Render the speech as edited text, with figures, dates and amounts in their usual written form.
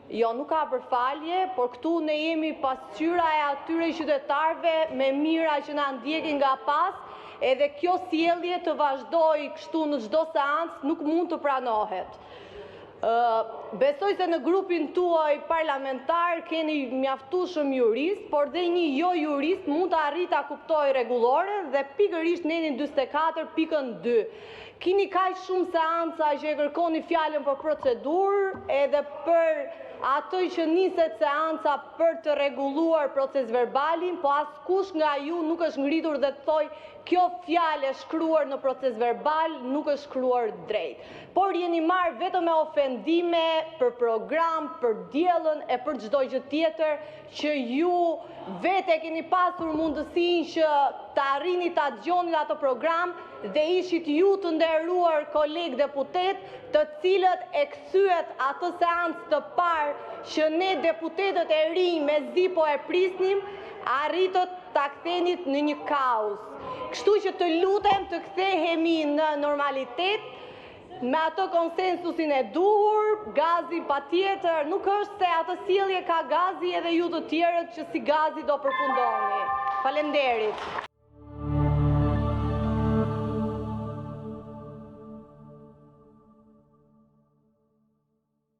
Jo, nuk ka përfalje, por këtu ne jemi pasqyra e atyre qytetarëve me mira që na ndjekin nga pas, edhe kjo sjellje të vazhdoj kështu në çdo seancë nuk mund të pranohet. Besoj se në grupin tuaj parlamentar keni mjaftueshëm jurist, por dhe një jo jurist mund të arrit ta kuptoj rregullore dhe pikërisht në 44.2. Kini kaq shumë seanca që e kërkoni fjalën për procedurë edhe për ato që niset seanca për të rregulluar proces verbalin, po askush nga ju nuk është ngritur dhe të thoj kjo fjalë e shkruar në proces verbal nuk është shkruar drejt. Por jeni marrë vetëm me ofendime për program, për diellën e për çdo gjë tjetër që ju vete keni pasur mundësinë që të arrini ta dëgjoni ato program dhe ishit ju të nderuar kolegë deputet, të cilët e kthyet atë seancë të parë që ne deputetët e rinj me zipo e prisnim, arritët ta ktheni në një kaos. Kështu që të lutem të kthehemi në normalitet, me ato konsensusin e duhur, gazi patjetër, nuk është se atë sjellje ka gazi edhe ju të tjerët që si gazi do përfundoni. Faleminderit.